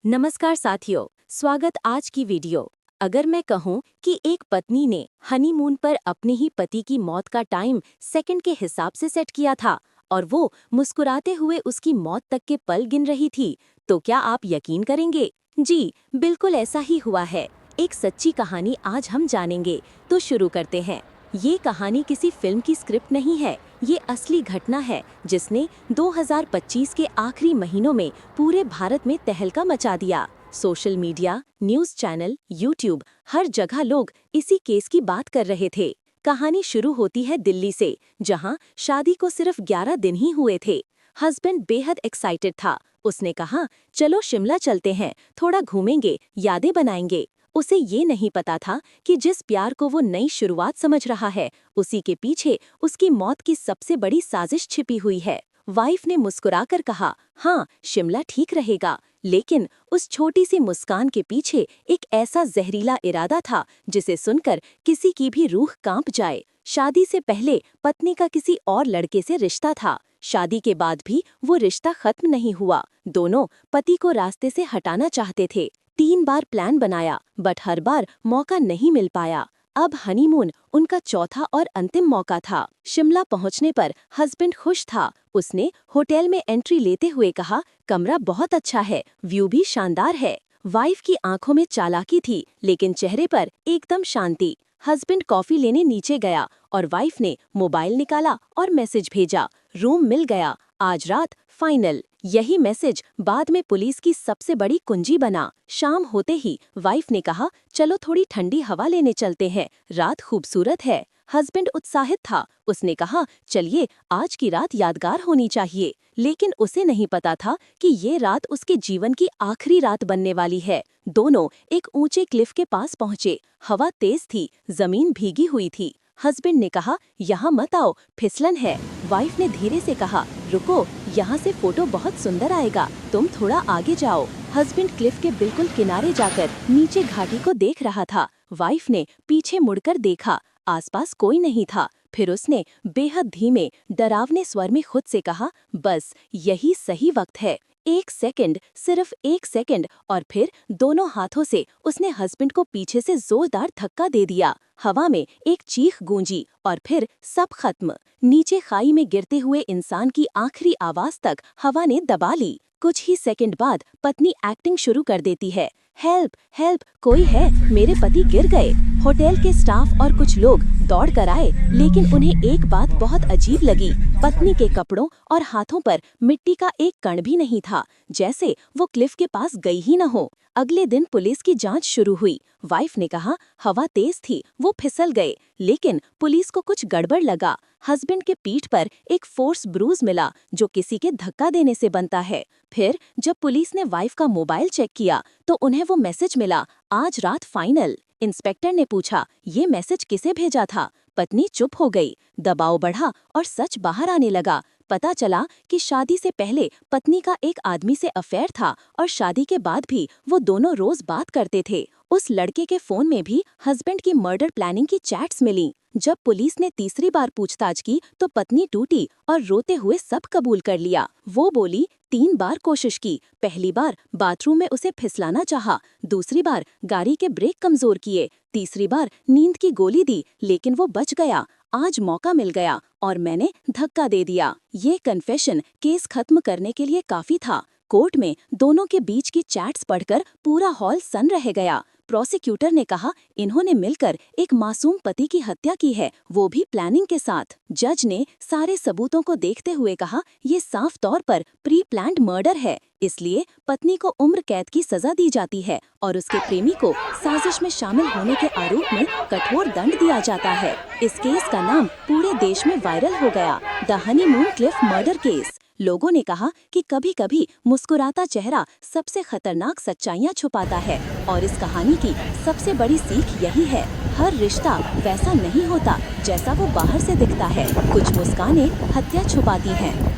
नमस्कार साथियों, स्वागत आज की वीडियो। अगर मैं कहूं कि एक पत्नी ने हनीमून पर अपने ही पति की मौत का टाइम सेकंड के हिसाब से सेट किया था और वो मुस्कुराते हुए उसकी मौत तक के पल गिन रही थी, तो क्या आप यकीन करेंगे? जी, बिल्कुल ऐसा ही हुआ है। एक सच्ची कहानी आज हम जानेंगे, तो शुरू करते हैं। ये कहानी किसी फिल्म की स्क्रिप्ट नहीं है, ये असली घटना है जिसने 2025 के आखिरी महीनों में पूरे भारत में तहलका मचा दिया। Social media, news channel, YouTube, हर जगह लोग इसी केस की बात कर रहे थे। कहानी शुरू होती है दिल्ली से, जहां शादी को सिर्फ 11 दिन ही हुए थे। हस्बैंड बेहद एक्साइटेड था। उसने कहा, चलो शिमला चलते हैं, थोड़ा घूमेंगे, यादें बनाएंगे। उसे ये नहीं पता था कि जिस प्यार को वो नई शुरुआत समझ रहा है, उसी के पीछे उसकी मौत की सबसे बड़ी साजिश छिपी हुई है। वाइफ ने मुस्कुराकर कहा, हाँ, शिमला ठीक रहेगा। लेकिन उस छोटी सी मुस्कान के पीछे एक ऐसा जहरीला इरादा था जिसे सुनकर किसी की भी रूह कांप जाए। शादी से पहले पत्नी का किसी और लड़के से रिश्ता था। शादी के बाद भी वो रिश्ता खत्म नहीं हुआ। दोनों पति को रास्ते से हटाना चाहते थे। 3 बार प्लान बनाया, बट हर बार मौका नहीं मिल पाया। अब हनीमून उनका चौथा और अंतिम मौका था। शिमला पहुंचने पर हस्बैंड खुश था। उसने होटल में एंट्री लेते हुए कहा, कमरा बहुत अच्छा है, व्यू भी शानदार है। वाइफ की आंखों में चालाकी थी, लेकिन चेहरे पर एकदम शांति। हस्बैंड कॉफी लेने नीचे गया और वाइफ ने मोबाइल निकाला और मैसेज भेजा, रूम मिल गया, आज रात फाइनल। यही मैसेज बाद में पुलिस की सबसे बड़ी कुंजी बना। शाम होते ही वाइफ ने कहा, चलो थोड़ी ठंडी हवा लेने चलते हैं, रात खूबसूरत है। हस्बैंड उत्साहित था। उसने कहा, चलिए, आज की रात यादगार होनी चाहिए। लेकिन उसे नहीं पता था कि ये रात उसके जीवन की आखिरी रात बनने वाली है। दोनों एक ऊंचे क्लिफ के पास पहुंचे। हवा तेज थी, जमीन भीगी हुई थी। हस्बैंड ने कहा, यहाँ मत आओ, फिसलन है। वाइफ ने धीरे से कहा, रुको, यहाँ से फोटो बहुत सुंदर आएगा, तुम थोड़ा आगे जाओ। हस्बैंड क्लिफ के बिल्कुल किनारे जाकर नीचे घाटी को देख रहा था। वाइफ ने पीछे मुड़कर देखा, आसपास कोई नहीं था। फिर उसने बेहद धीमे, डरावने स्वर में खुद से कहा, बस यही सही वक्त है। 1 सेकंड, सिर्फ 1 सेकंड, और फिर दोनों हाथों से उसने हस्बैंड को पीछे से जोरदार धक्का दे दिया। हवा में एक चीख गूंजी और फिर सब खत्म। नीचे खाई में गिरते हुए इंसान की आखिरी आवाज तक हवा ने दबा ली। कुछ ही सेकंड बाद पत्नी एक्टिंग शुरू कर देती है, हेल्प हेल्प, कोई है, मेरे पति गिर गए। होटल के स्टाफ और कुछ लोग दौड़ कर आए, लेकिन उन्हें एक बात बहुत अजीब लगी। पत्नी के कपड़ों और हाथों पर मिट्टी का एक कण भी नहीं था, जैसे वो क्लिफ के पास गई ही न हो। अगले दिन पुलिस की जांच शुरू हुई। वाइफ ने कहा, हवा तेज थी, वो फिसल गए। लेकिन पुलिस को कुछ गड़बड़ लगा। हस्बैंड के पीठ पर एक फोर्स ब्रूज मिला, जो किसी के धक्का देने से बनता है। फिर जब पुलिस ने वाइफ का मोबाइल चेक किया तो उन्हें वो मैसेज मिला, आज रात फाइनल। इंस्पेक्टर ने पूछा, ये मैसेज किसे भेजा था? पत्नी चुप हो गई। दबाव बढ़ा और सच बाहर आने लगा। पता चला कि शादी से पहले पत्नी का एक आदमी से अफेयर था और शादी के बाद भी वो दोनों रोज बात करते थे। उस लड़के के फोन में भी हस्बैंड की मर्डर प्लानिंग की चैट्स मिली। जब पुलिस ने तीसरी बार पूछताछ की तो पत्नी टूटी और रोते हुए सब कबूल कर लिया। वो बोली, 3 बार कोशिश की। पहली बार बाथरूम में उसे फिसलाना चाहा, दूसरी बार गाड़ी के ब्रेक कमजोर किए, तीसरी बार नींद की गोली दी, लेकिन वो बच गया। आज मौका मिल गया और मैंने धक्का दे दिया। ये कन्फेशन केस खत्म करने के लिए काफी था। कोर्ट में दोनों के बीच की चैट्स पढ़कर पूरा हॉल सन रह गया। प्रोसिक्यूटर ने कहा, इन्होंने मिलकर एक मासूम पति की हत्या की है, वो भी प्लानिंग के साथ। जज ने सारे सबूतों को देखते हुए कहा, ये साफ तौर पर प्री प्लान्ड मर्डर है, इसलिए पत्नी को उम्र कैद की सजा दी जाती है और उसके प्रेमी को साजिश में शामिल होने के आरोप में कठोर दंड दिया जाता है। इस केस का नाम पूरे देश में वायरल हो गया, the honeymoon Cliff murder case. लोगों ने कहा कि कभी-कभी मुस्कुराता चेहरा सबसे खतरनाक सच्चाइयां छुपाता है, और इस कहानी की सबसे बड़ी सीख यही है, हर रिश्ता वैसा नहीं होता जैसा वो बाहर से दिखता है। कुछ मुस्कानें हत्या छुपाती हैं।